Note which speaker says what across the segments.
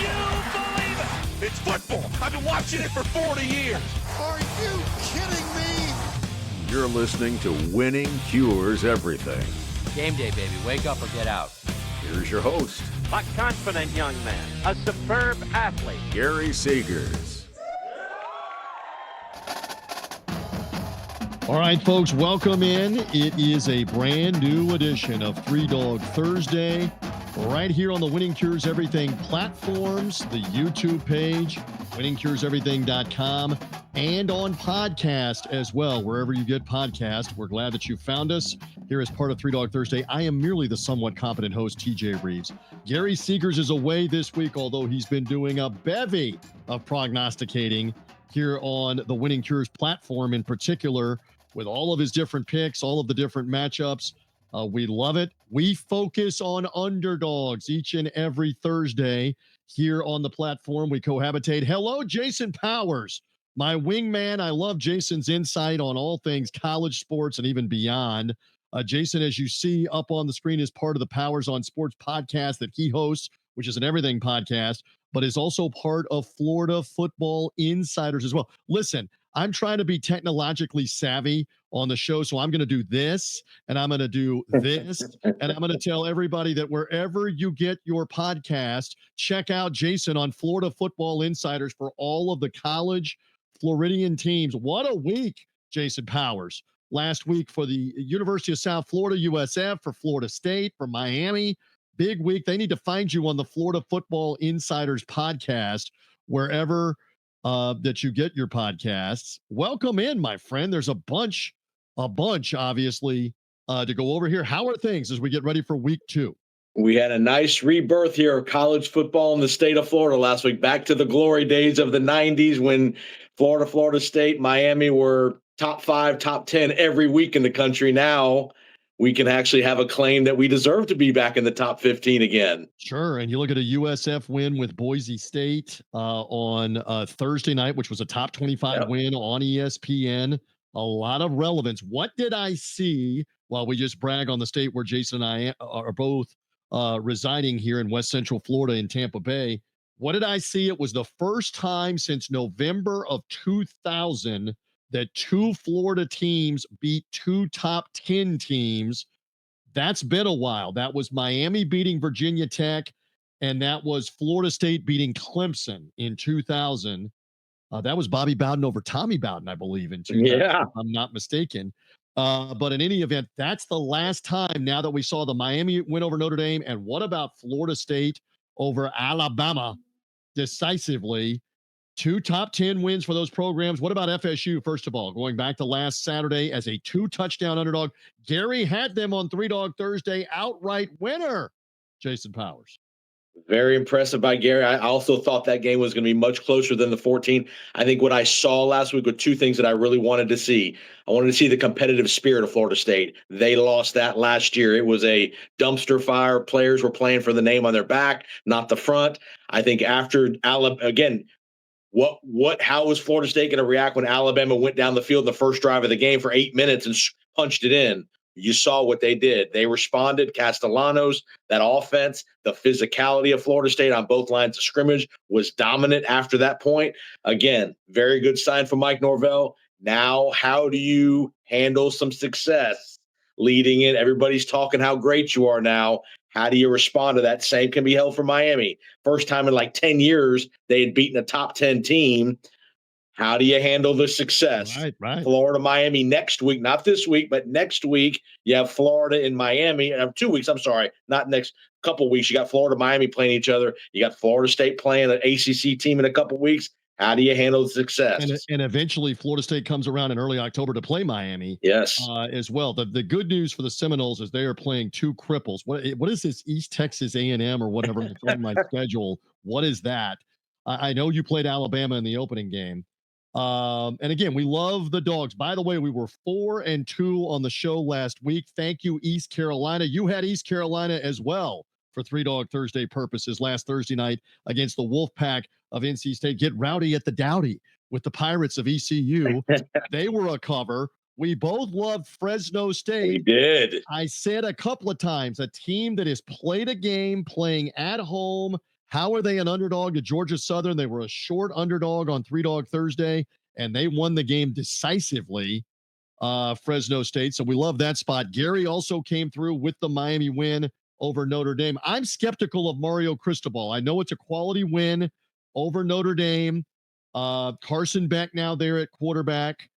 Speaker 1: you believe it? It's football. I've been watching it for 40 years.
Speaker 2: Are you kidding me?
Speaker 3: You're listening to Winning Cures Everything.
Speaker 4: Game day, baby. Wake up or get out.
Speaker 3: Here's your host,
Speaker 5: a confident young man, a superb athlete,
Speaker 3: Gary Seegers.
Speaker 6: All right, folks, welcome in. It is a brand new edition of Three Dog Thursday, right here on the Winning Cures Everything platforms, the YouTube page, winningcureseverything.com, and on podcast as well, wherever you get podcasts. We're glad that you found us here as part of Three Dog Thursday. I am merely the somewhat competent host, TJ Reeves. Gary Seegers is away this week, although he's been doing a bevy of prognosticating here on the Winning Cures platform in particular, with all of his different picks, all of the different matchups. We love it. We focus on underdogs each and every Thursday here on the platform. We cohabitate. Hello, Jason Powers, my wingman. I love Jason's insight on all things college sports and even beyond. Jason, as you see up on the screen, is part of the Powers on Sports podcast that he hosts, which is an everything podcast, but is also part of Florida Football Insiders as well. Listen, I'm trying to be technologically savvy on the show, so I'm going to do this, and I'm going to do this, and I'm going to tell everybody that wherever you get your podcast, check out Jason on Florida Football Insiders for all of the college Floridian teams. What a week, Jason Powers. Last week for the University of South Florida, USF, for Florida State, for Miami. Big week. They need to find you on the Florida Football Insiders podcast, wherever that you get your podcasts. Welcome in, my friend. There's a bunch, obviously, to go over here. How are things as we get ready for week 2?
Speaker 7: We had a nice rebirth here of college football in the state of Florida last week. Back to the glory days of the 90s when Florida State, Miami were top 5, top 10 every week in the country. Now we can actually have a claim that we deserve to be back in the top 15 again.
Speaker 6: Sure. And you look at a USF win with Boise State on Thursday night, which was a top 25 win on ESPN. A lot of relevance. What did I see while we just brag on the state where Jason and I are both residing here in West Central Florida in Tampa Bay? What did I see? It was the first time since November of 2000 that 2 Florida teams beat 2 top 10 teams. That's been a while. That was Miami beating Virginia Tech, and that was Florida State beating Clemson in 2000. That was Bobby Bowden over Tommy Bowden, I believe, in 2000, if I'm not mistaken. But in any event, that's the last time now that we saw the Miami win over Notre Dame. And what about Florida State over Alabama decisively? 2 top 10 wins for those programs. What about FSU, first of all, going back to last Saturday as a 2-touchdown underdog? Gary had them on Three Dog Thursday, outright winner, Jason Powers.
Speaker 7: Very impressive by Gary. I also thought that game was going to be much closer than the 14. I think what I saw last week were 2 things that I really wanted to see. I wanted to see the competitive spirit of Florida State. They lost that last year. It was a dumpster fire. Players were playing for the name on their back, not the front. I think after Alabama, again, how was Florida State going to react when Alabama went down the field in the first drive of the game for 8 minutes and punched it in? You saw what they did. They responded. Castellanos, that offense, the physicality of Florida State on both lines of scrimmage was dominant after that point. Again, very good sign for Mike Norvell. Now, how do you handle some success leading in? Everybody's talking how great you are now. How do you respond to that? Same can be held for Miami. First time in like 10 years they had beaten a top 10 team. How do you handle the success?
Speaker 6: Right.
Speaker 7: Florida, Miami next week, not this week, but next week you have Florida and Miami. 2 weeks, I'm sorry, not next couple weeks. You got Florida, Miami playing each other. You got Florida State playing an ACC team in a couple weeks. How do you handle the success?
Speaker 6: And eventually Florida State comes around in early October to play Miami.
Speaker 7: Yes.
Speaker 6: As well. The good news for the Seminoles is they are playing 2 cripples. What is this, East Texas A&M or whatever it's on my schedule? What is that? I know you played Alabama in the opening game. And again, we love the dogs. By the way, we were 4-2 on the show last week. Thank you, East Carolina. You had East Carolina as well for Three Dog Thursday purposes last Thursday night against the Wolfpack of NC State. Get rowdy at the Dowdy with the Pirates of ECU. They were a cover. We both loved Fresno State.
Speaker 7: We did.
Speaker 6: I said a couple of times, a team that has played a game playing at home, How are they an underdog to Georgia Southern? They were a short underdog on Three Dog Thursday, and they won the game decisively, Fresno State. So we love that spot. Gary also came through with the Miami win over Notre Dame. I'm skeptical of Mario Cristobal. I know it's a quality win over Notre Dame. Carson Beck now there at quarterback.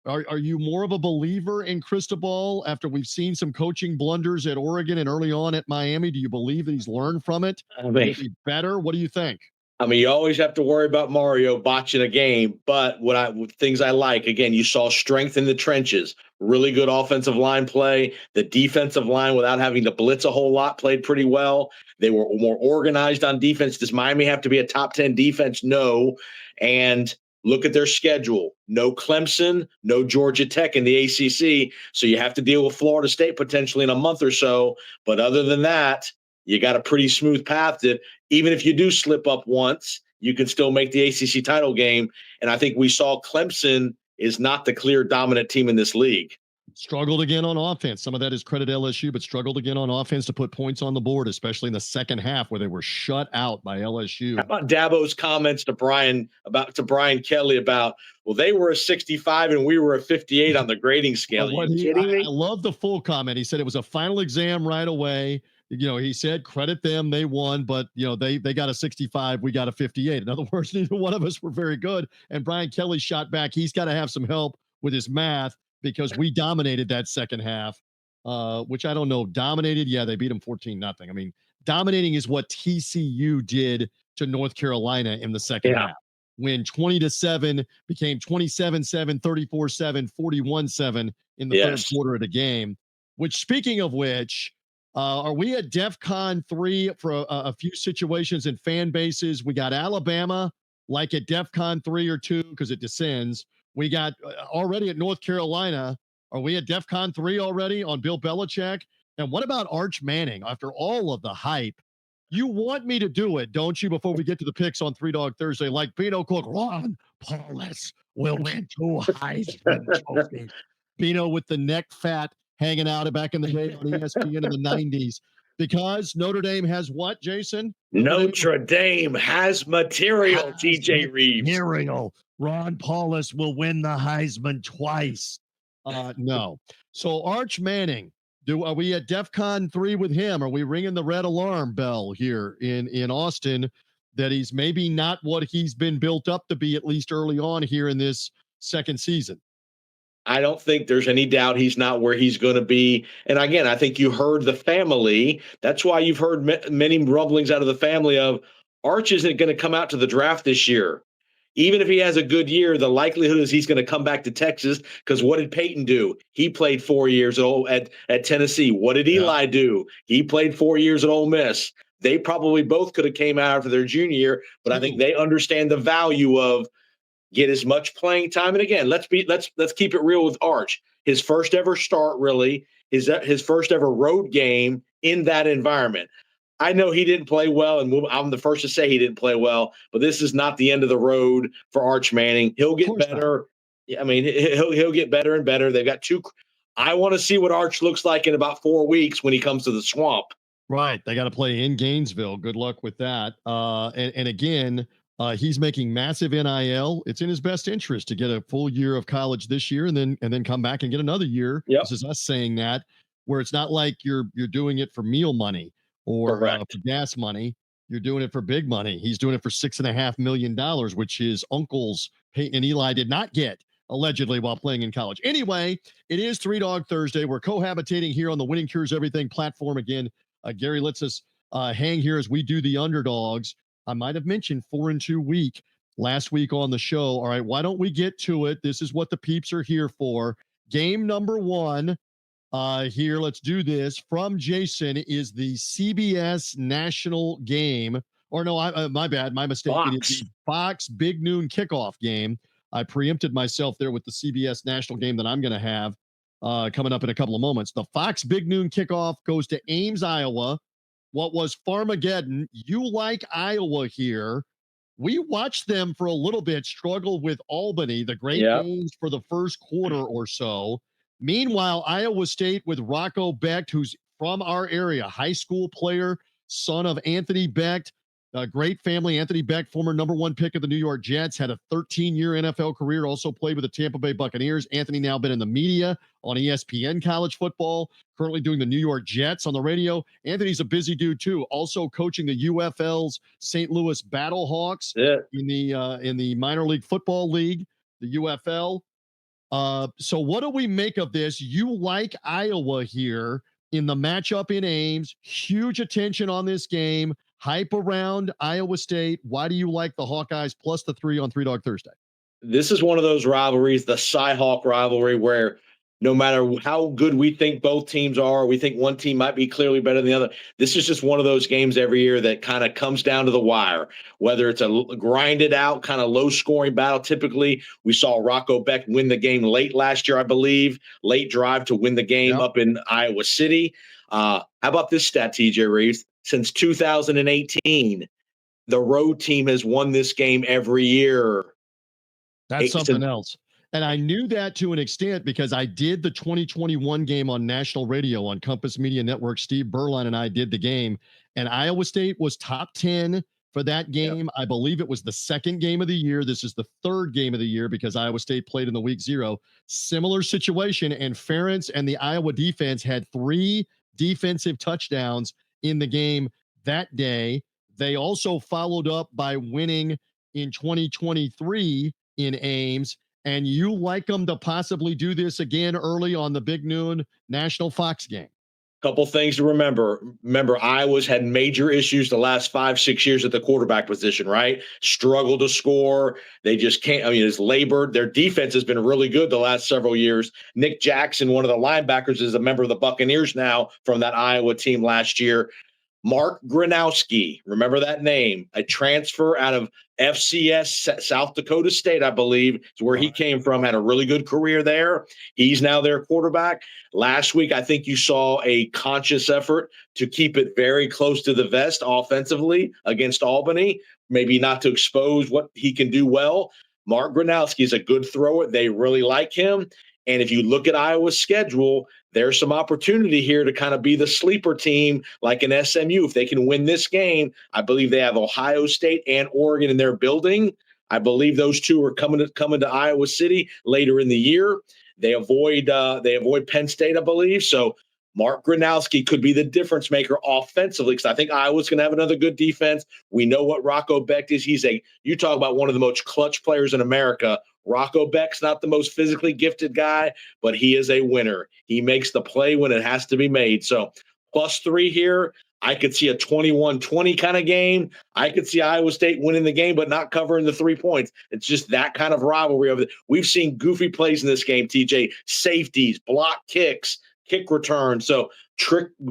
Speaker 6: Are you more of a believer in Cristobal after we've seen some coaching blunders at Oregon and early on at Miami? Do you believe that he's learned from it?
Speaker 7: I
Speaker 6: Will it be better? What do you think?
Speaker 7: you always have to worry about Mario botching a game, but things I like, again, you saw strength in the trenches, really good offensive line play. The defensive line, without having to blitz a whole lot, played pretty well. They were more organized on defense. Does Miami have to be a top 10 defense? No. And look at their schedule. No Clemson, no Georgia Tech in the ACC. So you have to deal with Florida State potentially in a month or so. But other than that, you got a pretty smooth path to, even if you do slip up once, you can still make the ACC title game. And I think we saw Clemson is not the clear dominant team in this league.
Speaker 6: Struggled again on offense. Some of that is credit LSU, but struggled again on offense to put points on the board, especially in the second half where they were shut out by LSU.
Speaker 7: How about Dabo's comments to Brian Kelly about, well, they were a 65 and we were a 58 on the grading scale. Are you kidding me?
Speaker 6: I love the full comment. He said it was a final exam right away. He said, credit them, they won, but they got a 65, we got a 58. In other words, neither one of us were very good. And Brian Kelly shot back. He's got to have some help with his math because we dominated that second half, which I don't know. Dominated, yeah, they beat them 14-0. I mean, dominating is what TCU did to North Carolina in the second half. When 20-7 became 27-7, 34-7, 41-7 in the third quarter of the game. Which, speaking of which, are we at DEFCON 3 for a few situations and fan bases? We got Alabama like at DEFCON 3 or 2 because it descends. We got already at North Carolina. Are we at DEFCON 3 already on Bill Belichick? And what about Arch Manning after all of the hype? You want me to do it, don't you, before we get to the picks on Three Dog Thursday? Like Bino Cook, Ron Paulus will win 2 Heisman trophies. Bino with the neck fat hanging out back in the day on ESPN in the 90s. Because Notre Dame has what, Jason?
Speaker 7: Notre Dame has material, TJ Reeves.
Speaker 6: Material. Ron Paulus will win the Heisman twice. No. So Arch Manning, are we at DEFCON 3 with him? Are we ringing the red alarm bell here in Austin that he's maybe not what he's been built up to be, at least early on here in this second season?
Speaker 7: I don't think there's any doubt he's not where he's going to be. And again, I think you heard the family. That's why you've heard many rumblings out of the family of Arch isn't going to come out to the draft this year. Even if he has a good year, the likelihood is he's going to come back to Texas because what did Peyton do? He played 4 years at Tennessee. What did Eli do? He played 4 years at Ole Miss. They probably both could have came out after their junior year, but I think they understand the value of get as much playing time. And again, let's keep it real with Arch. His first ever start, really, his first ever road game in that environment. I know he didn't play well, and I'm the first to say he didn't play well, but this is not the end of the road for Arch Manning. He'll get better. I mean, he'll get better and better. They've got two. I want to see what Arch looks like in about 4 weeks when he comes to the Swamp.
Speaker 6: Right. They got to play in Gainesville. Good luck with that. And again, he's making massive NIL. It's in his best interest to get a full year of college this year and then come back and get another year.
Speaker 7: Yep.
Speaker 6: This is us saying that, where it's not like you're doing it for meal money or for gas money. You're doing it for big money. He's doing it for $6.5 million, which his uncles Peyton and Eli did not get allegedly while playing in college. Anyway, it is Three Dog Thursday. We're cohabitating here on the Winning Cures Everything platform again. Gary lets us hang here as we do the underdogs. I might have mentioned 4-2 week last week on the show. All right, why don't we get to it? This is what the peeps are here for. Game number 1 here. Let's do this. From Jason is the CBS national game. Or no, my bad. My mistake.
Speaker 7: Fox.
Speaker 6: It is the Fox Big Noon kickoff game. I preempted myself there with the CBS national game that I'm going to have coming up in a couple of moments. The Fox Big Noon kickoff goes to Ames, Iowa. What was Farmageddon? You like Iowa here. We watched them for a little bit struggle with Albany, the Great Danes, for the first quarter or so. Meanwhile, Iowa State with Rocco Becht, who's from our area, high school player, son of Anthony Becht, A great family. Anthony Beck, former #1 pick of the New York Jets, had a 13-year NFL career, also played with the Tampa Bay Buccaneers. Anthony now been in the media on ESPN college football, currently doing the New York Jets on the radio. Anthony's a busy dude too, also coaching the UFL's St. Louis Battlehawks in the minor league football league, the UFL. So what do we make of this? You like Iowa here in the matchup in Ames. Huge attention on this game. Hype around Iowa State. Why do you like the Hawkeyes plus the 3 on 3 Dog Thursday?
Speaker 7: This is one of those rivalries, the Cy-Hawk rivalry, where no matter how good we think both teams are, we think one team might be clearly better than the other. This is just one of those games every year that kind of comes down to the wire, whether it's a grinded out kind of low scoring battle. Typically, we saw Rocco Beck win the game late last year, I believe, late drive to win the game up in Iowa City. How about this stat, TJ Reeves? Since 2018, the road team has won this game every year.
Speaker 6: That's something else. And I knew that to an extent because I did the 2021 game on national radio on Compass Media Network. Steve Berline and I did the game, and Iowa State was top 10 for that game. Yep. I believe it was the second game of the year. This is the third game of the year because Iowa State played in the week 0. Similar situation, and Ferentz and the Iowa defense had 3 defensive touchdowns in the game that day. They also followed up by winning in 2023 in Ames. And you like them to possibly do this again early on the big noon National Fox game.
Speaker 7: Couple things to remember. Remember, Iowa's had major issues the last 5-6 years at the quarterback position, right? Struggle to score. They just can't. I mean, it's labored. Their defense has been really good the last several years. Nick Jackson, one of the linebackers, is a member of the Buccaneers now from that Iowa team last year. Mark Gronowski, remember that name, a transfer out of FCS South Dakota State, I believe, is where he came from, had a really good career there. He's now their quarterback. Last week, I think you saw a conscious effort to keep it very close to the vest offensively against Albany, maybe not to expose what he can do well. Mark Gronowski is a good thrower. They really like him. And if you look at Iowa's schedule, there's some opportunity here to kind of be the sleeper team like an SMU. If they can win this game, I believe they have Ohio State and Oregon in their building. I believe those two are coming to Iowa City later in the year. They avoid Penn State, I believe. So Mark Gronowski could be the difference maker offensively because I think Iowa's going to have another good defense. We know what Rocco Beck is. You talk about one of the most clutch players in America. Rocco Beck's not the most physically gifted guy, but he is a winner. He makes the play when it has to be made. So +3 here. I could see a 21-20 kind of game. I could see Iowa State winning the game, but not covering the 3 points. It's just that kind of rivalry of it. We've seen goofy plays in this game, TJ, safeties, block kicks, kick return. So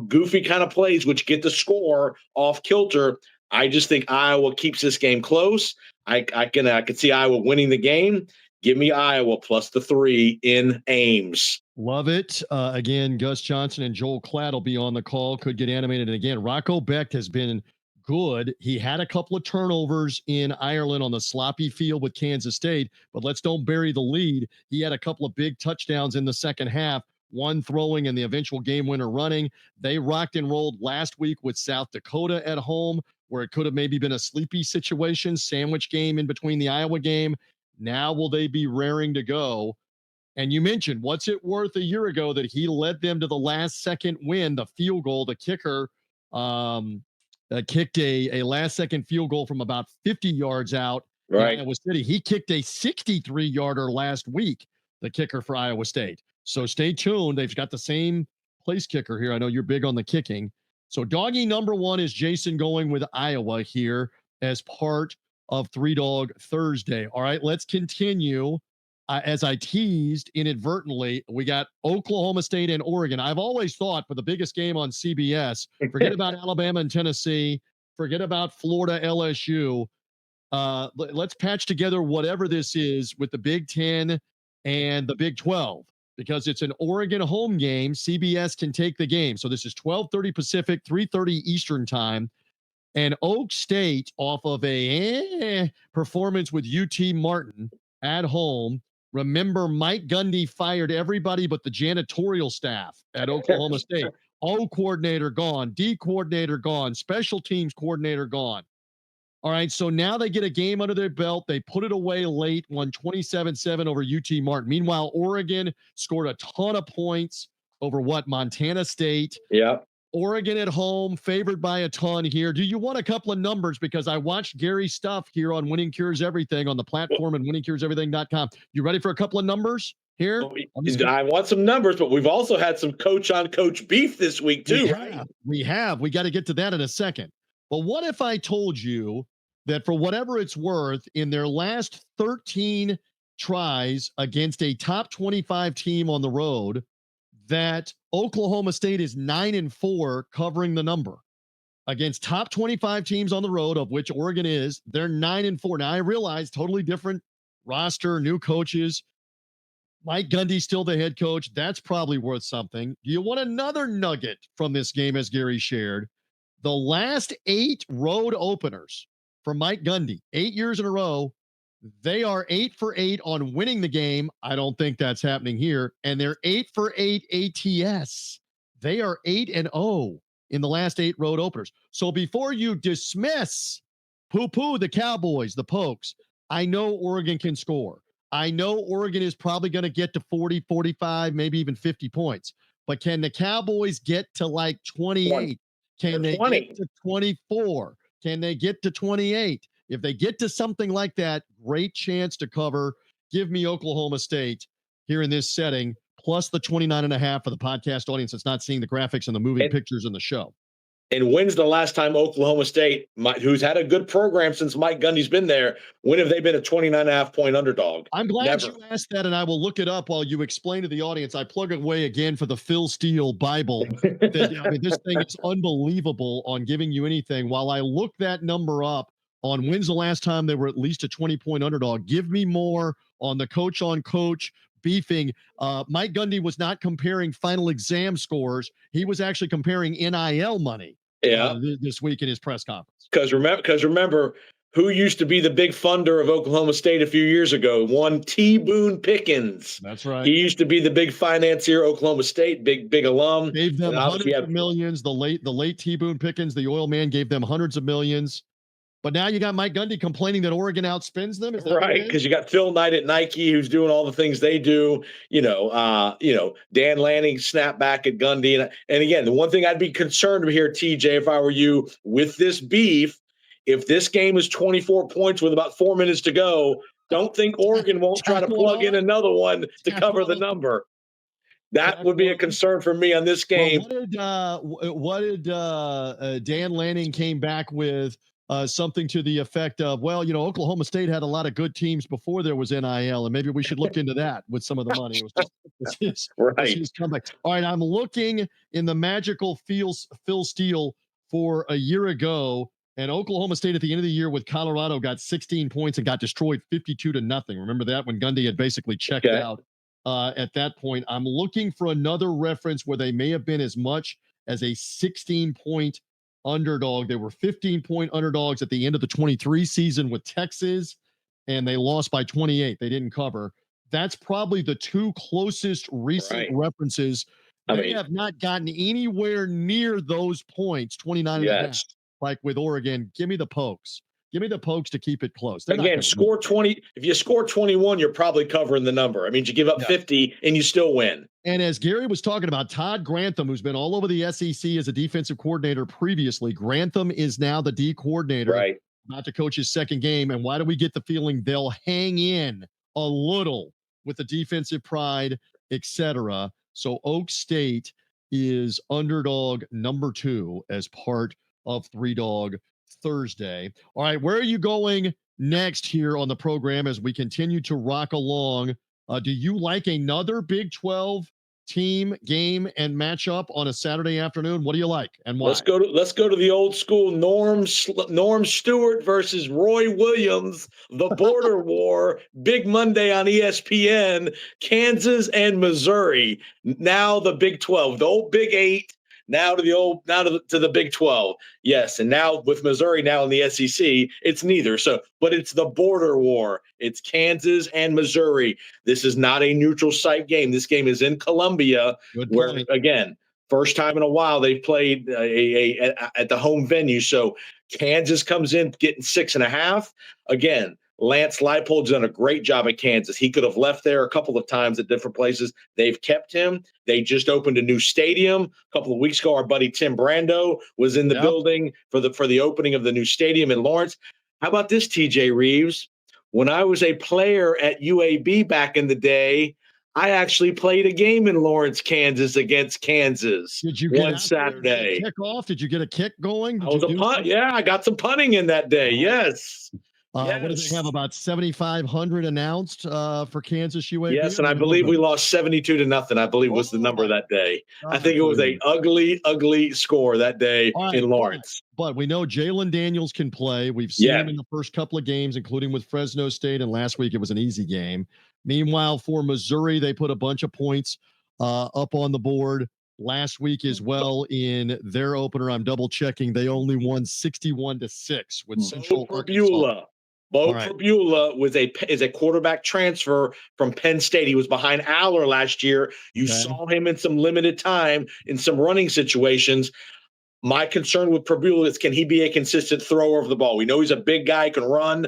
Speaker 7: goofy kind of plays, which get the score off kilter. I just think Iowa keeps this game close. I can see Iowa winning the game. Give me Iowa plus the 3 in Ames.
Speaker 6: Love it. Again, Gus Johnson and Joel Klatt will be on the call. Could get animated. And again, Rocco Beck has been good. He had a couple of turnovers in Ireland on the sloppy field with Kansas State, but let's don't bury the lead. He had a couple of big touchdowns in the second half, one throwing and the eventual game winner running. They rocked and rolled last week with South Dakota at home, where it could have maybe been a sleepy situation, sandwich game in between the Iowa game. Now will they be raring to go? And you mentioned, what's it worth a year ago that he led them to the last second win, the field goal, the kicker kicked a last second field goal from about 50 yards out in Iowa City. He kicked a 63-yarder last week, the kicker for Iowa State. So stay tuned. They've got the same place kicker here. I know you're big on the kicking. So doggy number 1 is Jason going with Iowa here as part of 3 Dog Thursday. All right, let's continue. As I teased inadvertently, we got Oklahoma State and Oregon. I've always thought for the biggest game on CBS, forget about Alabama and Tennessee, forget about Florida, LSU. Let's patch together whatever this is with the Big Ten and the Big 12 because it's an Oregon home game. CBS can take the game. So this is 12:30 Pacific, 3:30 Eastern time. And Oak State, off of a performance with UT Martin at home. Remember, Mike Gundy fired everybody but the janitorial staff at Oklahoma State. O coordinator gone, D coordinator gone, special teams coordinator gone. All right, so now they get a game under their belt. They put it away late, won 27-7 over UT Martin. Meanwhile, Oregon scored a ton of points over Montana State.
Speaker 7: Yeah.
Speaker 6: Oregon at home, favored by a ton here. Do you want a couple of numbers? Because I watched Gary's stuff here on Winning Cures Everything on the platform and winningcureseverything.com. You ready for a couple of numbers here?
Speaker 7: I want some numbers, but we've also had some coach-on-coach beef this week too, right?
Speaker 6: We have. We got to get to that in a second. But what if I told you that for whatever it's worth, in their last 13 tries against a top 25 team on the road, that Oklahoma State is 9-4 covering the number against top 25 teams on the road, of which Oregon is. They're 9-4. Now I realize totally different roster, new coaches. Mike Gundy's still the head coach. That's probably worth something. Do you want another nugget from this game, as Gary shared? The last 8 road openers for Mike Gundy, 8 years in a row, they are 8 for 8 on winning the game. I don't think that's happening here. And they're 8 for 8 ATS. They are 8-0 in the last 8 road openers. So before you dismiss, poo-poo the Cowboys, the Pokes, I know Oregon can score. I know Oregon is probably going to get to 40, 45, maybe even 50 points. But can the Cowboys get to like 28? Can they get to 24? Can they get to 28? If they get to something like that, great chance to cover. Give me Oklahoma State here in this setting, plus the 29.5 for the podcast audience that's not seeing the graphics and the moving pictures in the show.
Speaker 7: And when's the last time Oklahoma State, who's had a good program since Mike Gundy's been there, when have they been a 29.5-point underdog?
Speaker 6: I'm glad you asked that, and I will look it up while you explain to the audience. I plug away again for the Phil Steele Bible. This thing is unbelievable on giving you anything. While I look that number up on when's the last time they were at least a 20-point underdog, give me more on the coach-on-coach beefing. Mike Gundy was not comparing final exam scores. He was actually comparing NIL money this week in his press conference.
Speaker 7: Because remember, who used to be the big funder of Oklahoma State a few years ago? One T. Boone Pickens.
Speaker 6: That's right.
Speaker 7: He used to be the big financier, Oklahoma State, big alum.
Speaker 6: Gave them hundreds of millions. The late T. Boone Pickens, the oil man, gave them hundreds of millions. But now you got Mike Gundy complaining that Oregon outspends them. Is that
Speaker 7: right? Because you got Phil Knight at Nike, who's doing all the things they do. Dan Lanning snap back at Gundy, and again, the one thing I'd be concerned here, TJ, if I were you, with this beef, if this game is 24 points with about 4 minutes to go, don't think Oregon won't try to plug in another one to cover the number. That would be a concern for me on this game.
Speaker 6: Well, what did Dan Lanning came back with? Something to the effect of, Oklahoma State had a lot of good teams before there was NIL, and maybe we should look into that with some of the money. It was his comeback. All right, I'm looking in the magical Phil Steele for a year ago, and Oklahoma State at the end of the year with Colorado got 16 points and got destroyed 52-0. Remember that when Gundy had basically checked out at that point. I'm looking for another reference where they may have been as much as a 16-point underdog. They were 15-point underdogs at the end of the 23 season with Texas, and they lost by 28. They didn't cover. That's probably the two closest recent references. They have not gotten anywhere near those points, 29.5, like with Oregon. Give me the Pokes. Give me the Pokes to keep it close.
Speaker 7: Again, score 20. If you score 21, you're probably covering the number. I mean, you give up 50 and you still win.
Speaker 6: And as Gary was talking about, Todd Grantham, who's been all over the SEC as a defensive coordinator previously, Grantham is now the D coordinator, about to coach his second game. And why do we get the feeling they'll hang in a little with the defensive pride, etc.? So Oak State is underdog number 2 as part of 3-Dog Thursday. All right, where are you going next here on the program as we continue to rock along? Do you like another Big 12 team game and matchup on a Saturday afternoon? What do you like and why?
Speaker 7: Let's go to the old school Norm Stewart versus Roy Williams, the border war, Big Monday on ESPN, Kansas and Missouri. Now the Big 12, the old Big 8. Now to the Big 12. Yes, and now with Missouri now in the SEC, it's neither. So, but it's the border war. It's Kansas and Missouri. This is not a neutral site game. This game is in Columbia, where again, first time in a while they've played at the home venue. So Kansas comes in getting 6.5. Again, Lance Leipold's done a great job at Kansas. He could have left there a couple of times at different places. They've kept him. They just opened a new stadium a couple of weeks ago. Our buddy Tim Brando was in the building for the opening of the new stadium in Lawrence. How about this, TJ Reeves? When I was a player at UAB back in the day, I actually played a game in Lawrence, Kansas against Kansas.
Speaker 6: Did you get
Speaker 7: one Saturday?
Speaker 6: Kick off? Did you get a kick going?
Speaker 7: I was a punt. Yeah, I got some punting in that day. Yes.
Speaker 6: What do they have, about 7,500 announced for Kansas UAB?
Speaker 7: Yes, and I believe we lost 72-0, I believe was the number that day. I think it was a ugly score that day in Lawrence.
Speaker 6: But we know Jalen Daniels can play. We've seen him in the first couple of games, including with Fresno State, and last week it was an easy game. Meanwhile, for Missouri, they put a bunch of points up on the board last week as well in their opener. I'm double checking. They only won 61-6 with Central Arkansas.
Speaker 7: Bo Pribula is a quarterback transfer from Penn State. He was behind Aller last year. You saw him in some limited time in some running situations. My concern with Pribula is, can he be a consistent thrower of the ball? We know he's a big guy, can run.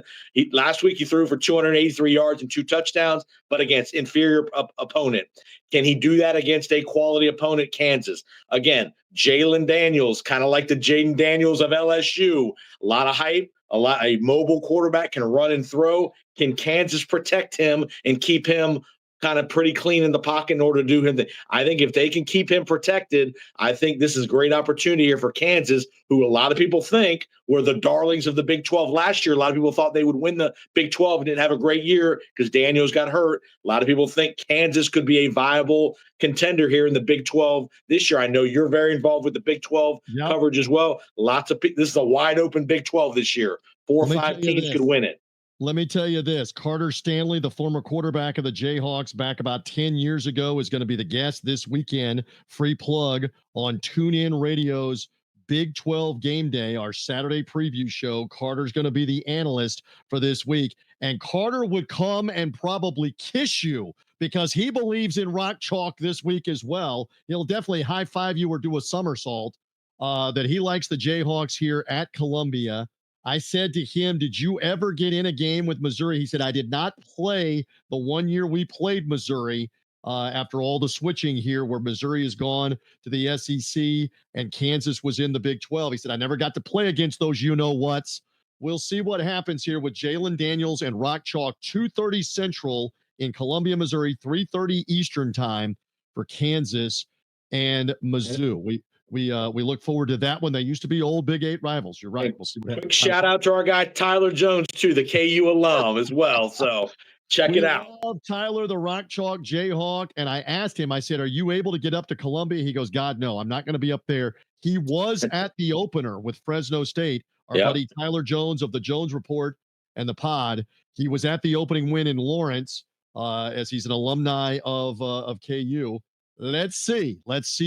Speaker 7: Last week he threw for 283 yards and 2 touchdowns, but against inferior opponent. Can he do that against a quality opponent, Kansas? Again, Jalen Daniels, kind of like the Jaden Daniels of LSU. A lot of hype, a mobile quarterback, can run and throw. Can Kansas protect him and keep him kind of pretty clean in the pocket in order to do him? I think if they can keep him protected, I think this is a great opportunity here for Kansas, who a lot of people think were the darlings of the Big 12 last year. A lot of people thought they would win the Big 12 and didn't have a great year because Daniels got hurt. A lot of people think Kansas could be a viable contender here in the Big 12 this year. I know you're very involved with the Big 12 coverage as well. This is a wide open Big 12 this year. 4 or 5 teams could win it.
Speaker 6: Let me tell you this. Carter Stanley, the former quarterback of the Jayhawks back about 10 years ago, is going to be the guest this weekend. Free plug on TuneIn Radio's Big 12 Game Day, our Saturday preview show. Carter's going to be the analyst for this week. And Carter would come and probably kiss you because he believes in rock chalk this week as well. He'll definitely high five you or do a somersault that he likes the Jayhawks here at Columbia. I said to him, did you ever get in a game with Missouri? He said, I did not play the 1 year we played Missouri after all the switching here where Missouri has gone to the SEC and Kansas was in the Big 12. He said, I never got to play against those you-know-whats. We'll see what happens here with Jalen Daniels and Rock Chalk, 2:30 Central in Columbia, Missouri, 3:30 Eastern time for Kansas and Mizzou. We look forward to that one. They used to be old Big 8 rivals. You're right. We'll see what happens.
Speaker 7: Shout out to our guy Tyler Jones too, the KU alum as well. So check it out.
Speaker 6: Love Tyler, the Rock Chalk Jayhawk. And I asked him, I said, are you able to get up to Columbia? He goes, God, no, I'm not going to be up there. He was at the opener with Fresno State. Our buddy Tyler Jones of the Jones Report and the Pod. He was at the opening win in Lawrence as he's an alumni of KU. Let's see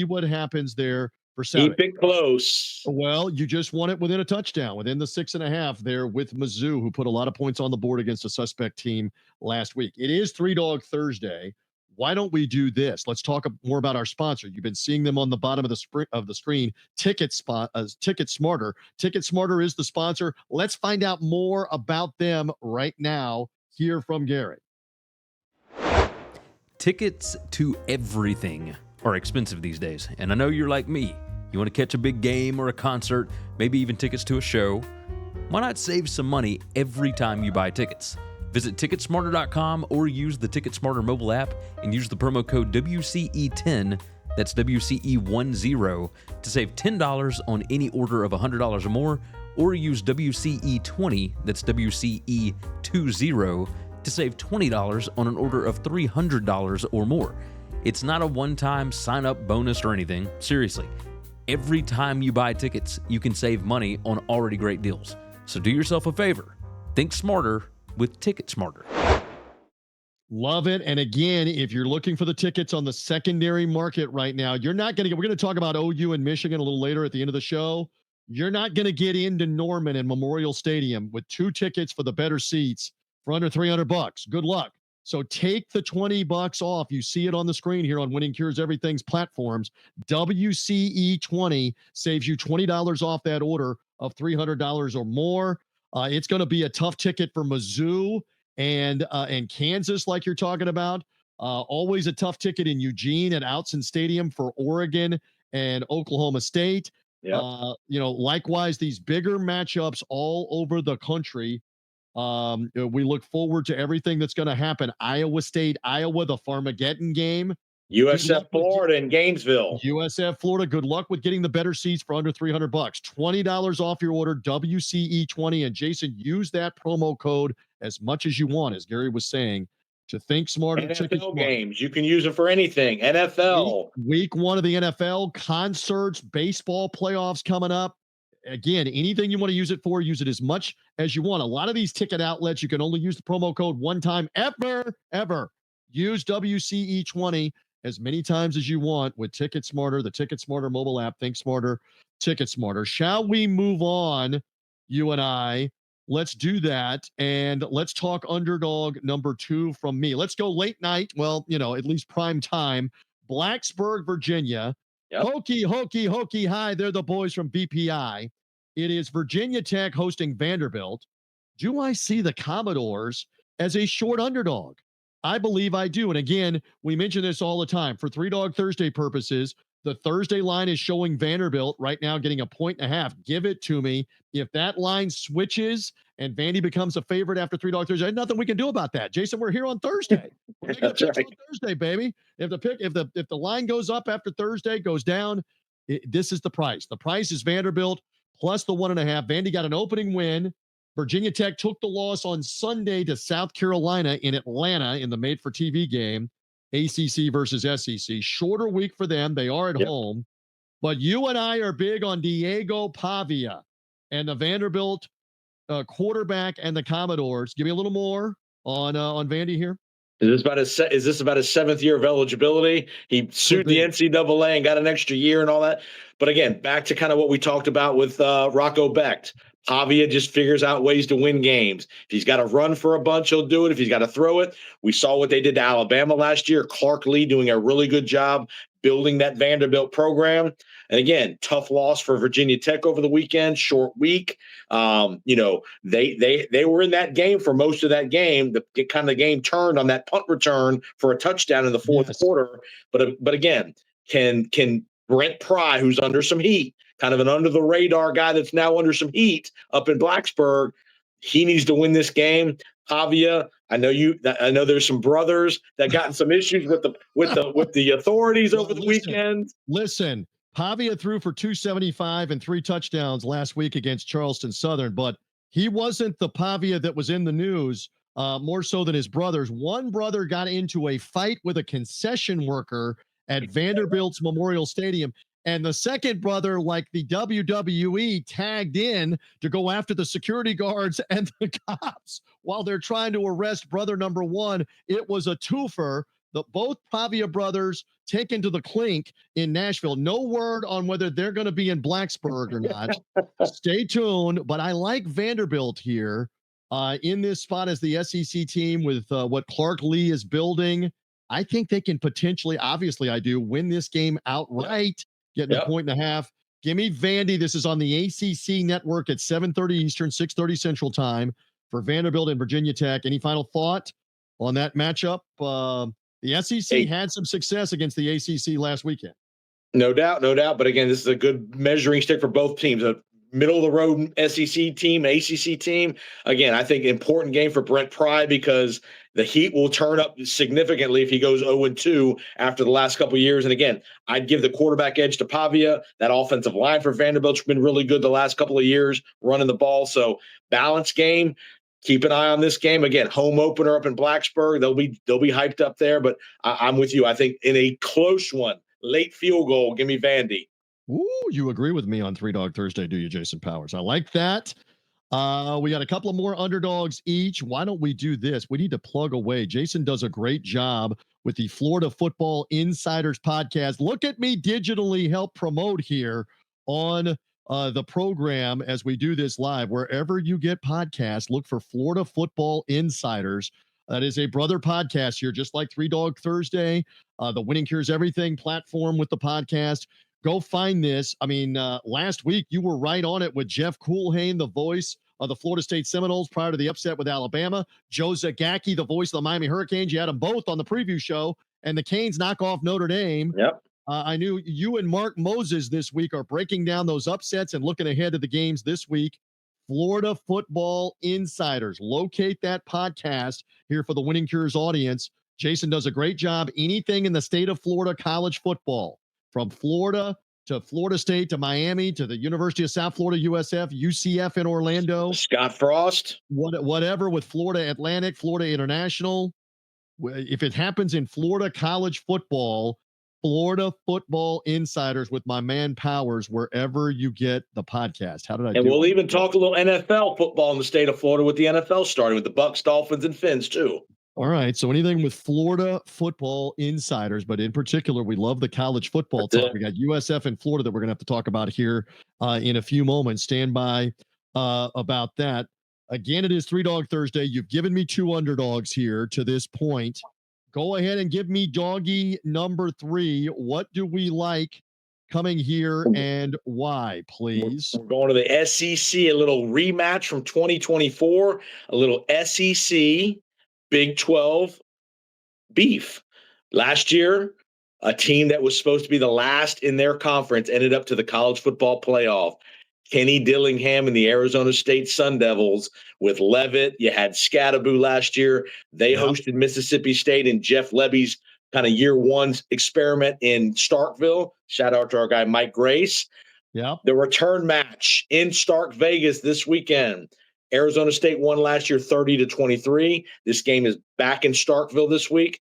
Speaker 6: what happens there.
Speaker 7: Keep it close.
Speaker 6: Well, you just won it within a touchdown, within the 6.5 there with Mizzou, who put a lot of points on the board against a suspect team last week. It is 3 Dog Thursday. Why don't we do this? Let's talk more about our sponsor. You've been seeing them on the bottom of the screen, TicketSmarter. TicketSmarter is the sponsor. Let's find out more about them right now. Hear from Gary.
Speaker 8: Tickets to everything are expensive these days, and I know you're like me. You want to catch a big game or a concert, maybe even tickets to a show. Why not save some money every time you buy tickets? Visit TicketSmarter.com or use the TicketSmarter mobile app and use the promo code WCE10, that's WCE10, to save $10 on any order of $100 or more, or use WCE20, that's WCE20, to save $20 on an order of $300 or more. It's not a one-time sign-up bonus or anything. Seriously, every time you buy tickets, you can save money on already great deals. So do yourself a favor. Think smarter with TicketSmarter.
Speaker 6: Love it. And again, if you're looking for the tickets on the secondary market right now, you're not going to get, we're going to talk about OU and Michigan a little later at the end of the show. You're not going to get into Norman and Memorial Stadium with 2 tickets for the better seats for under $300. Good luck. So take the $20 off. You see it on the screen here on Winning Cures Everything's platforms. WCE20 saves you $20 off that order of $300 or more. It's going to be a tough ticket for Mizzou and Kansas, like you're talking about. Always a tough ticket in Eugene at Outson Stadium for Oregon and Oklahoma State. Likewise, these bigger matchups all over the country. We look forward to everything that's going to happen. Iowa State, Iowa, the Farmageddon game.
Speaker 7: USF Florida in Gainesville.
Speaker 6: USF Florida. Good luck with getting the better seats for under $300. $20 off your order, WCE20. And Jason, use that promo code as much as you want, as Gary was saying, to think smarter.
Speaker 7: NFL games. You can use it for anything. NFL.
Speaker 6: Week 1 of the NFL, concerts, baseball playoffs coming up. Again, anything you want to use it for, use it as much as you want. A lot of these ticket outlets, you can only use the promo code one time ever. Use WCE20 as many times as you want with TicketSmarter, the TicketSmarter mobile app. Think smarter, TicketSmarter. Shall we move on, you and I? Let's do that, and let's talk underdog number 2 from me. Let's go late night. Well, at least prime time. Blacksburg, Virginia. Yep. Hokey hi. They're the boys from BPI. It is Virginia Tech hosting Vanderbilt. Do I see the Commodores as a short underdog? I believe I do. And again, we mention this all the time. For Three Dog Thursday purposes, the Thursday line is showing Vanderbilt right now getting 1.5. Give it to me. If that line switches and Vandy becomes a favorite after Three Dog Thursday, nothing we can do about that. Jason, we're here on Thursday. We're making a pick on Thursday, baby. If the line goes up after Thursday, goes down, this is the price. The price is Vanderbilt plus the 1.5. Vandy got an opening win. Virginia Tech took the loss on Sunday to South Carolina in Atlanta in the made-for-TV game, ACC versus SEC. Shorter week for them. They are at home. But you and I are big on Diego Pavia and the Vanderbilt quarterback and the Commodores. Give me a little more on Vandy here.
Speaker 7: Is this about his 7th year of eligibility? He sued the NCAA and got an extra year and all that. But again, back to kind of what we talked about with Rocco Becht. Pavia just figures out ways to win games. If he's got to run for a bunch, he'll do it. If he's got to throw it, we saw what they did to Alabama last year. Clark Lee doing a really good job building that Vanderbilt program. And again, tough loss for Virginia Tech over the weekend, short week. They were in that game for most of that game. The game turned on that punt return for a touchdown in the fourth quarter. But again, can Brent Pry, who's under some heat, kind of an under the radar guy that's now under some heat up in Blacksburg, he needs to win this game. Pavia, I know there's some brothers that got in some issues with the authorities over the weekend.
Speaker 6: Listen, Pavia threw for 275 and 3 touchdowns last week against Charleston Southern, but he wasn't the Pavia that was in the news, more so than his brothers. One brother got into a fight with a concession worker at Vanderbilt's Memorial Stadium. And the second brother, like the WWE, tagged in to go after the security guards and the cops while they're trying to arrest brother number 1. It was a twofer. Both Pavia brothers taken to the clink in Nashville. No word on whether they're going to be in Blacksburg or not. Stay tuned. But I like Vanderbilt here in this spot as the SEC team with what Clark Lee is building. I think they can potentially, obviously I do, win this game outright. Getting 1.5. Give me Vandy. This is on the ACC network at 7:30 Eastern, 6:30 Central Time for Vanderbilt and Virginia Tech. Any final thought on that matchup? The SEC had some success against the ACC last weekend.
Speaker 7: No doubt. But again, this is a good measuring stick for both teams. A middle-of-the-road SEC team, ACC team. Again, I think important game for Brent Pry because the heat will turn up significantly if he goes 0-2 after the last couple of years. And again, I'd give the quarterback edge to Pavia. That offensive line for Vanderbilt's been really good the last couple of years running the ball. So balanced game. Keep an eye on this game. Again, home opener up in Blacksburg. They'll be hyped up there. But I'm with you. I think in a close one, late field goal, give me Vandy.
Speaker 6: Ooh, you agree with me on Three Dog Thursday, do you, Jason Powers? I like that. We got a couple of more underdogs each. Why don't we do this? We need to plug away. Jason does a great job with the Florida Football Insiders podcast. Look at me digitally help promote here on the program as we do this live. Wherever you get podcasts, look for Florida Football Insiders. That is a brother podcast here, just like Three Dog Thursday, the Winning Cures Everything platform with the podcast. Go find this. I mean, last week you were right on it with Jeff Coolhane, the voice of the Florida State Seminoles prior to the upset with Alabama. Joe Zagacki, the voice of the Miami Hurricanes. You had them both on the preview show. And the Canes knock off Notre Dame.
Speaker 7: Yep.
Speaker 6: I knew you and Mark Moses this week are breaking down those upsets and looking ahead to the games this week. Florida Football Insiders. Locate that podcast here for the Winning Cures audience. Jason does a great job. Anything in the state of Florida college football, from Florida to Florida State to Miami to the University of South Florida, USF, UCF in Orlando.
Speaker 7: Scott Frost.
Speaker 6: Whatever with Florida Atlantic, Florida International. If it happens in Florida college football, Florida Football Insiders with my man Powers, wherever you get the podcast. How did I do?
Speaker 7: And we'll even talk a little NFL football in the state of Florida with the NFL starting with the Bucks, Dolphins, and Fins too.
Speaker 6: All right. So anything with Florida Football Insiders, but in particular, we love the college football talk. We got USF and Florida that we're going to have to talk about here in a few moments. Stand by about that. Again, it is Three Dog Thursday. You've given me two underdogs here to this point. Go ahead and give me doggy number 3. What do we like coming here and why, please?
Speaker 7: We're going to the SEC, a little rematch from 2024, a little SEC Big 12 beef. Last year, a team that was supposed to be the last in their conference ended up to the college football playoff. Kenny Dillingham and the Arizona State Sun Devils with Levitt. You had Scattaboo last year. They hosted Mississippi State in Jeff Lebby's kind of year one experiment in Starkville. Shout out to our guy, Mike Grace.
Speaker 6: Yeah.
Speaker 7: The return match in Stark Vegas this weekend. Arizona State won last year 30-23. This game is back in Starkville this week.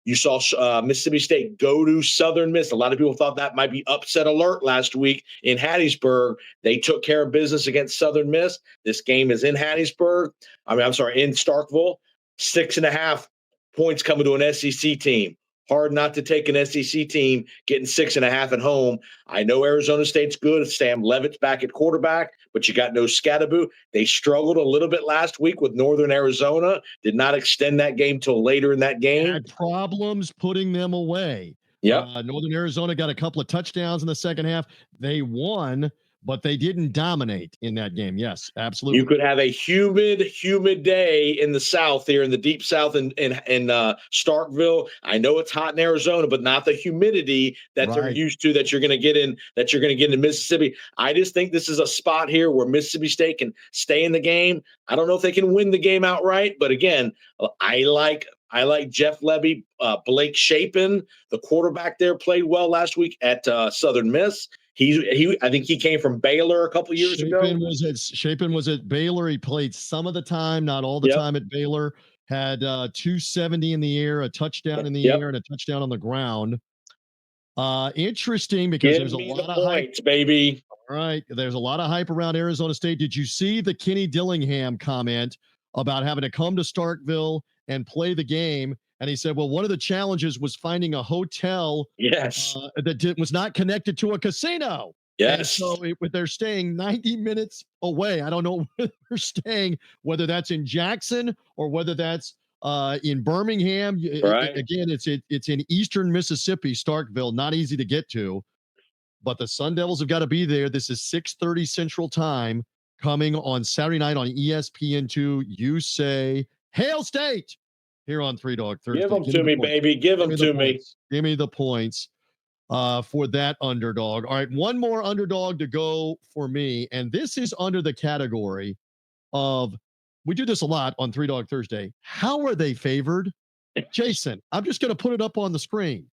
Speaker 7: You saw Mississippi State go to Southern Miss. A lot of people thought that might be upset alert last week in Hattiesburg. They took care of business against Southern Miss. This game is in Hattiesburg. in Starkville. 6.5 points coming to an SEC team. Hard not to take an SEC team getting 6.5 at home. I know Arizona State's good. Sam Levitt's back at quarterback, but you got no Scattaboo. They struggled a little bit last week with Northern Arizona. Did not extend that game till later in that game.
Speaker 6: Had problems putting them away.
Speaker 7: Yeah.
Speaker 6: Northern Arizona got a couple of touchdowns in the second half. They won, but they didn't dominate in that game. Yes, absolutely.
Speaker 7: You could have a humid day in the South here, in the deep South in Starkville. I know it's hot in Arizona, but not the humidity that they're used to that you're going to get in Mississippi. I just think this is a spot here where Mississippi State can stay in the game. I don't know if they can win the game outright, but again, I like Jeff Lebby. Blake Shapen, the quarterback there, played well last week at Southern Miss. I think he came from Baylor a couple years ago.
Speaker 6: Shapen was at Baylor. He played some of the time, not all the time at Baylor. Had 270 in the air, a touchdown in the air, and a touchdown on the ground. Interesting because there's a lot of
Speaker 7: points, hype, baby.
Speaker 6: All right, there's a lot of hype around Arizona State. Did you see the Kenny Dillingham comment about having to come to Starkville and play the game? And he said, well, one of the challenges was finding a hotel that was not connected to a casino.
Speaker 7: Yes.
Speaker 6: And so they're staying 90 minutes away. I don't know where they're staying, whether that's in Jackson or whether that's in Birmingham. Again, it's in eastern Mississippi, Starkville, not easy to get to. But the Sun Devils have got to be there. This is 6:30 Central Time coming on Saturday night on ESPN2. You say, Hail State! Here on Three Dog Thursday.
Speaker 7: Give them to me, baby. Give them to me.
Speaker 6: Give me the points for that underdog. All right, one more underdog to go for me. And this is under the category of, we do this a lot on Three Dog Thursday. How are they favored? Jason, I'm just going to put it up on the screen.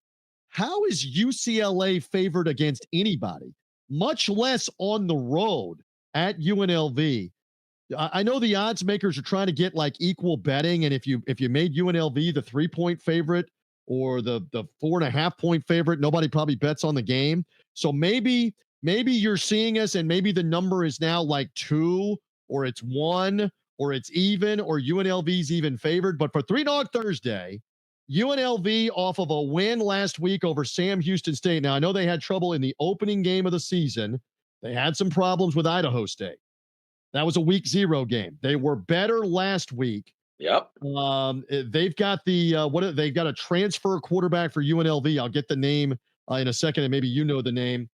Speaker 6: How is UCLA favored against anybody, much less on the road at UNLV? I know the odds makers are trying to get like equal betting, and if you made UNLV the 3-point favorite or the 4.5 point favorite, nobody probably bets on the game. So maybe you're seeing us, and maybe the number is now like 2, or it's 1, or it's even, or UNLV's even favored. But for Three Dog Thursday, UNLV off of a win last week over Sam Houston State. Now I know they had trouble in the opening game of the season. They had some problems with Idaho State. That was a week 0 game. They were better last week.
Speaker 7: Yep.
Speaker 6: They've got they've got a transfer quarterback for UNLV. I'll get the name in a second, and maybe you know the name.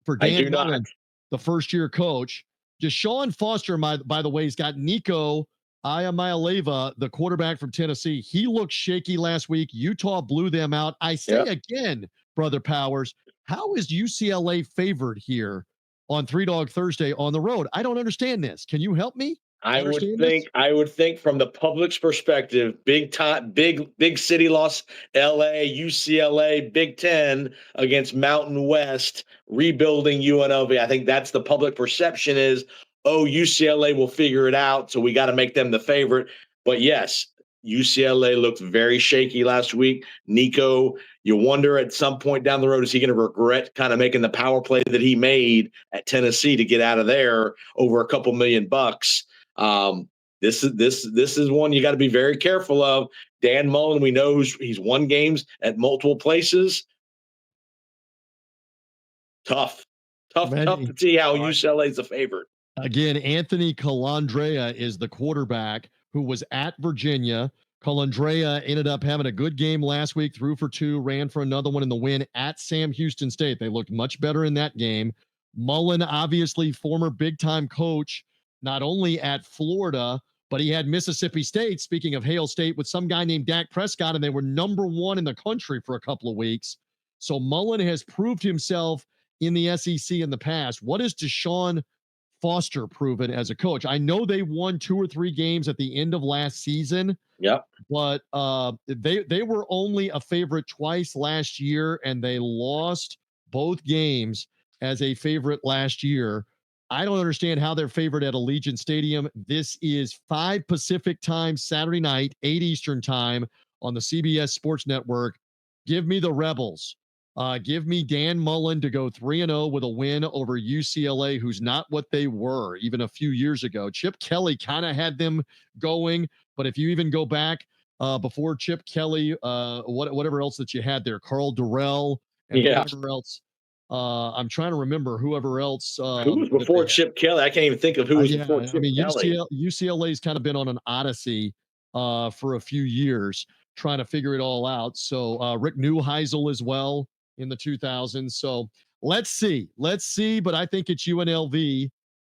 Speaker 6: For
Speaker 7: I
Speaker 6: Dan
Speaker 7: do not.
Speaker 6: Mullen, the first-year coach. Deshaun Foster, by the way, he's got Nico Iamaleava, the quarterback from Tennessee. He looked shaky last week. Utah blew them out. I say again, Brother Powers, how is UCLA favored here on Three Dog Thursday on the road? I don't understand this. Can you help me?
Speaker 7: I would think from the public's perspective, big time, big city loss, LA, UCLA, Big Ten against Mountain West, rebuilding UNLV. I think that's the public perception is, oh, UCLA will figure it out, so we got to make them the favorite. But yes, UCLA looked very shaky last week. Nico, you wonder at some point down the road, is he going to regret kind of making the power play that he made at Tennessee to get out of there over a couple $1,000,000? This is one you got to be very careful of. Dan Mullen, we know he's won games at multiple places. Tough to see how UCLA is a favorite.
Speaker 6: Again, Anthony Calandrea is the quarterback who was at Virginia. Calandrea ended up having a good game last week, threw for 2, ran for another one in the win at Sam Houston State. They looked much better in that game. Mullen, obviously former big-time coach, not only at Florida, but he had Mississippi State, speaking of Hail State, with some guy named Dak Prescott, and they were number 1 in the country for a couple of weeks. So Mullen has proved himself in the SEC in the past. What has Deshaun Foster proven as a coach? I know they won 2 or 3 games at the end of last season.
Speaker 7: Yep.
Speaker 6: But they were only a favorite twice last year, and they lost both games as a favorite last year. I don't understand how they're favored at Allegiant Stadium. This is 5 Pacific time, Saturday night, 8 Eastern time on the CBS Sports Network. Give me the Rebels. Give me Dan Mullen to go 3-0 with a win over UCLA, who's not what they were even a few years ago. Chip Kelly kind of had them going, but if you even go back before Chip Kelly, whatever else that you had there, Carl Durrell and whoever else. I'm trying to remember whoever else.
Speaker 7: Who was before Chip Kelly? I can't even think of who was before Chip Kelly.
Speaker 6: UCLA's kind of been on an odyssey for a few years trying to figure it all out. So Rick Neuheisel as well in the 2000s. So let's see. But I think it's UNLV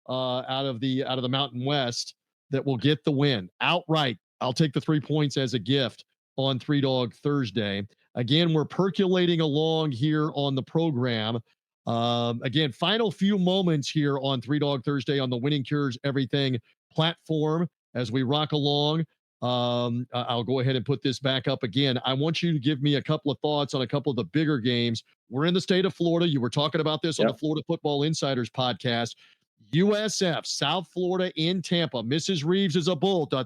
Speaker 6: out of the Mountain West that will get the win outright. I'll take the 3 points as a gift on Three Dog Thursday. Again, we're percolating along here on the program. Again, final few moments here on Three Dog Thursday on the Winning Cures Everything platform as we rock along. I'll go ahead and put this back up again. I want you to give me a couple of thoughts on a couple of the bigger games. We're in the state of Florida. You were talking about this on the Florida Football Insiders podcast. USF, South Florida in Tampa. Mrs. Reeves is a bull. The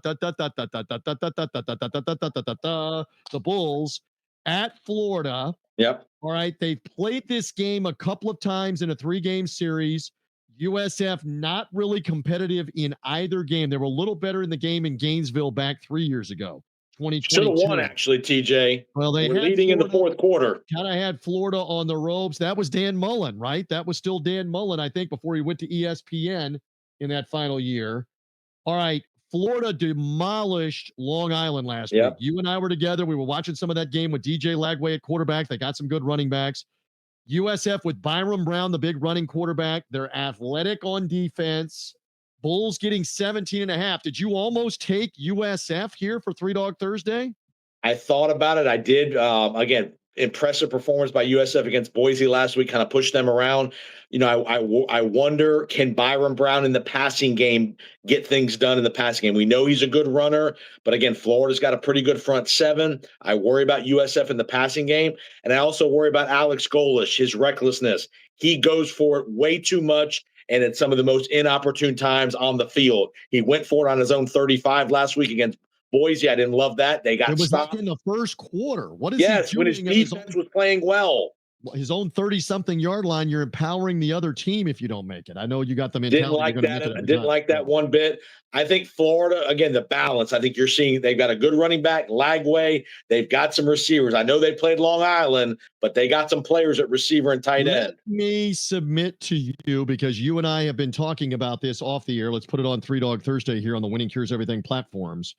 Speaker 6: Bulls at Florida.
Speaker 7: Yep.
Speaker 6: All right. They've played this game a couple of times in a 3-game series. USF not really competitive in either game. They were a little better in the game in Gainesville back 3 years ago. 2022.
Speaker 7: Should have won, actually, TJ.
Speaker 6: Well, they were
Speaker 7: leading in the fourth quarter.
Speaker 6: Kind of had Florida on the ropes. That was Dan Mullen, right? That was still Dan Mullen, I think, before he went to ESPN in that final year. All right. Florida demolished Long Island last week. You and I were together. We were watching some of that game with DJ Lagway at quarterback. They got some good running backs. USF with Byron Brown, the big running quarterback. They're athletic on defense. Bulls getting 17.5. Did you almost take USF here for Three Dog Thursday?
Speaker 7: I thought about it. I did. Again, impressive performance by USF against Boise last week, kind of pushed them around. You know, I wonder, can Byron Brown in the passing game get things done in the passing game? We know he's a good runner, but again, Florida's got a pretty good front seven. I worry about USF in the passing game, and I also worry about Alex Golish, his recklessness. He goes for it way too much, and at some of the most inopportune times on the field. He went for it on his own 35 last week against Boise. I didn't love that. They got stopped.
Speaker 6: Like in the first quarter. What is he doing?
Speaker 7: When his defense was playing well.
Speaker 6: His own 30-something yard line, you're empowering the other team if you don't make it. I know you got the mentality.
Speaker 7: Didn't like that one bit. I think Florida, again, the balance. I think you're seeing they've got a good running back, Lagway. They've got some receivers. I know they played Long Island, but they got some players at receiver and tight end.
Speaker 6: Let me submit to you, because you and I have been talking about this off the air. Let's put it on Three Dog Thursday here on the Winning Cures Everything platforms.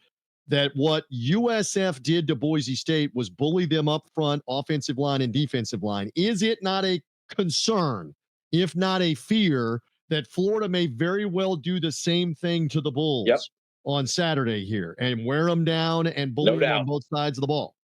Speaker 6: that what USF did to Boise State was bully them up front, offensive line and defensive line. Is it not a concern, if not a fear, that Florida may very well do the same thing to the Bulls on Saturday here and wear them down and bully them on both sides of the ball?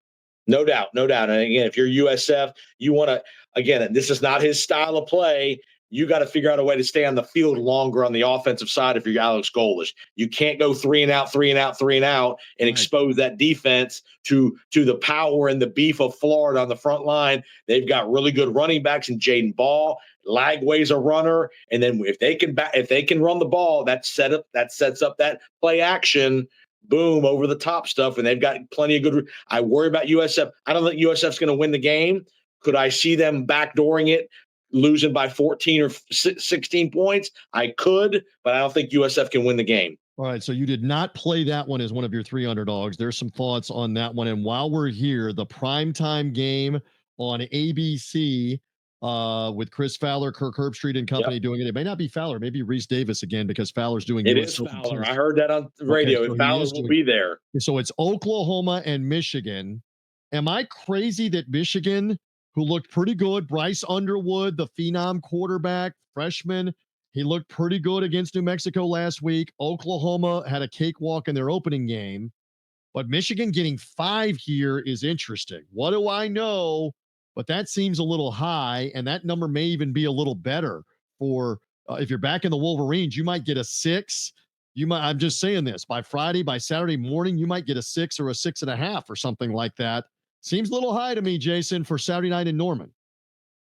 Speaker 7: No doubt, no doubt. And again, if you're USF, you want to, again, this is not his style of play. You got to figure out a way to stay on the field longer on the offensive side if you're Alex Golesh. You can't go 3 and out, and expose that defense to the power and the beef of Florida on the front line. They've got really good running backs in Jaden Ball. Lagway's a runner, and then if they can run the ball, that sets up that play action. Boom, over the top stuff, and they've got plenty of good. I worry about USF. I don't think USF's going to win the game. Could I see them backdooring it, losing by 14 or 16 points? I could, but I don't think USF can win the game.
Speaker 6: All right, so you did not play that one as one of your 3 underdogs. There's some thoughts on that one. And while we're here, the primetime game on ABC with Chris Fowler, Kirk Herbstreit and company doing it. It may not be Fowler, maybe Reese Davis again, because Fowler's doing
Speaker 7: it. It is Fowler. I heard that on the radio. Okay, so Fowler will be there.
Speaker 6: So it's Oklahoma and Michigan. Am I crazy that Michigan, who looked pretty good, Bryce Underwood, the phenom quarterback, freshman, he looked pretty good against New Mexico last week. Oklahoma had a cakewalk in their opening game, but Michigan getting 5 here is interesting. What do I know? But that seems a little high, and that number may even be a little better for if you're back in the Wolverines. You might get a 6. I'm just saying this, by Saturday morning, you might get a 6 or a 6.5 or something like that. Seems a little high to me, Jason, for Saturday night in Norman.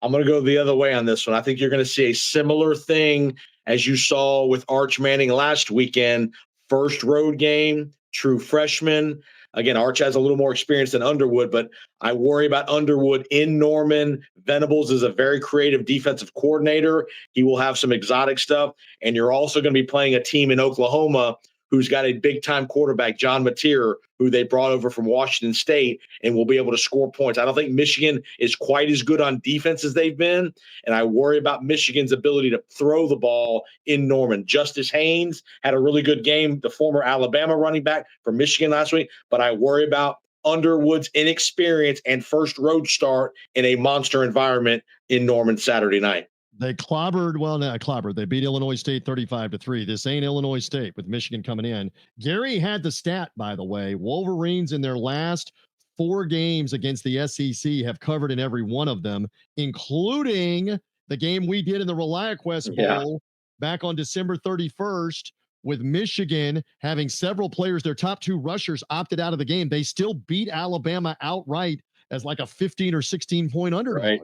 Speaker 7: I'm going to go the other way on this one. I think you're going to see a similar thing as you saw with Arch Manning last weekend. First road game, true freshman. Again, Arch has a little more experience than Underwood, but I worry about Underwood in Norman. Venables is a very creative defensive coordinator. He will have some exotic stuff. And you're also going to be playing a team in Oklahoma who's got a big-time quarterback, John Mateer, who they brought over from Washington State, and will be able to score points. I don't think Michigan is quite as good on defense as they've been, and I worry about Michigan's ability to throw the ball in Norman. Justice Haynes had a really good game, the former Alabama running back for Michigan last week, but I worry about Underwood's inexperience and first road start in a monster environment in Norman Saturday night.
Speaker 6: They they beat Illinois State 35-3. This ain't Illinois State with Michigan coming in. Gary had the stat, by the way. Wolverines in their last 4 games against the SEC have covered in every one of them, including the game we did in the ReliaQuest Bowl back on December 31st with Michigan having several players, their top 2 rushers, opted out of the game. They still beat Alabama outright as like a 15 or 16 point underdog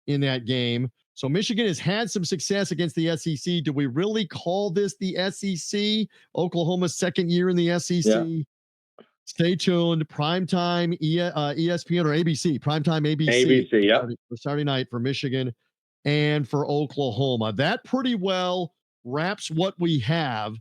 Speaker 6: in that game. So Michigan has had some success against the SEC. Do we really call this the SEC? Oklahoma's second year in the SEC. Yeah. Stay tuned. Primetime ESPN or ABC. Primetime ABC.
Speaker 7: ABC,
Speaker 6: for Saturday night for Michigan and for Oklahoma. That pretty well wraps what we have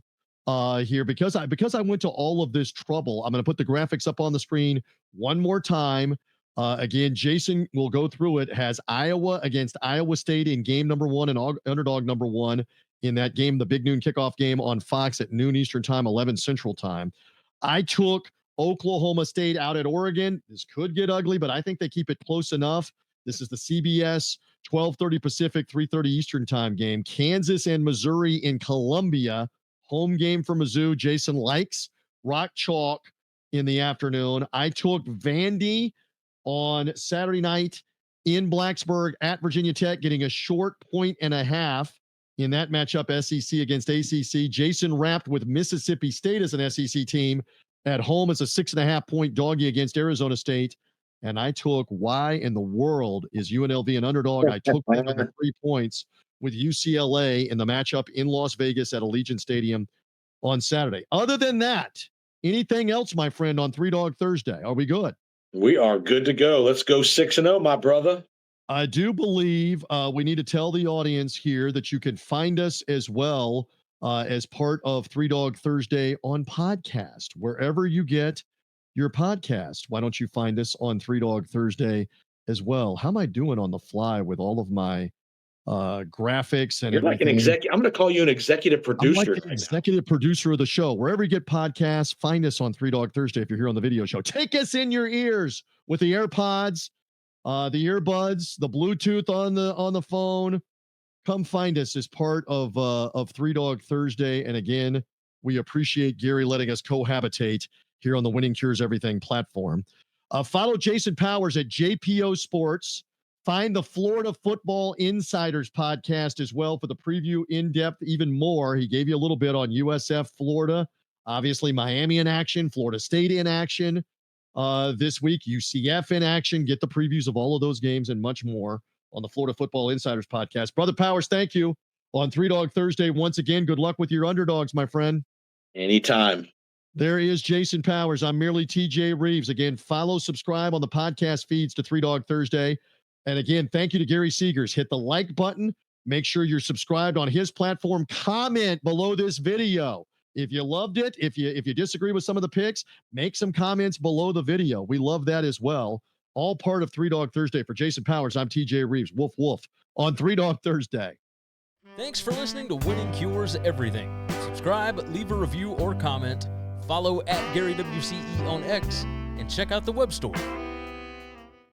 Speaker 6: here. Because I went to all of this trouble, I'm going to put the graphics up on the screen one more time. Again, Jason will go through it. Has Iowa against Iowa State in game number 1 and underdog number 1 in that game, the big noon kickoff game on Fox at noon Eastern time, 11 Central time. I took Oklahoma State out at Oregon. This could get ugly, but I think they keep it close enough. This is the CBS 12:30 Pacific, 3:30 Eastern time game. Kansas and Missouri in Columbia, home game for Mizzou. Jason likes Rock Chalk in the afternoon. I took Vandy on Saturday night in Blacksburg at Virginia Tech, getting a short 1.5 in that matchup, SEC against ACC. Jason wrapped with Mississippi State as an SEC team at home as a 6.5 point doggy against Arizona State. And I took why in the world is UNLV an underdog? I took them with 3 points with UCLA in the matchup in Las Vegas at Allegiant Stadium on Saturday. Other than that, anything else, my friend, on 3 Dog Thursday? Are we good?
Speaker 7: We are good to go. Let's go 6-0, my brother.
Speaker 6: I do believe we need to tell the audience here that you can find us as well as part of 3 Dog Thursday on podcast, wherever you get your podcast. Why don't you find us on 3 Dog Thursday as well? How am I doing on the fly with all of my graphics and
Speaker 7: You're like an
Speaker 6: everything.
Speaker 7: executive. I'm going to call you an executive
Speaker 6: I'm
Speaker 7: producer.
Speaker 6: like the executive producer of the show. Wherever you get podcasts, find us on 3 Dog Thursday if you're here on the video show. Take us in your ears with the AirPods, the earbuds, the Bluetooth on the phone. Come find us as part of 3 Dog Thursday. And again, we appreciate Gary letting us cohabitate here on the Winning Cures Everything platform. Follow Jason Powers at JPO Sports. Find the Florida Football Insiders podcast as well for the preview, in-depth, even more. He gave you a little bit on USF Florida. Obviously, Miami in action, Florida State in action this week, UCF in action. Get the previews of all of those games and much more on the Florida Football Insiders podcast. Brother Powers, thank you on 3 Dog Thursday. Once again, good luck with your underdogs, my friend.
Speaker 7: Anytime.
Speaker 6: There is Jason Powers. I'm merely TJ Reeves. Again, follow, subscribe on the podcast feeds to 3 Dog Thursday. And again, thank you to Gary Seegers. Hit the like button. Make sure you're subscribed on his platform. Comment below this video. If you loved it, if you disagree with some of the picks, make some comments below the video. We love that as well. All part of 3 Dog Thursday. For Jason Powers, I'm TJ Reeves. Woof, woof on 3 Dog Thursday.
Speaker 8: Thanks for listening to Winning Cures Everything. Subscribe, leave a review or comment, follow at Gary WCE on X, and check out the web store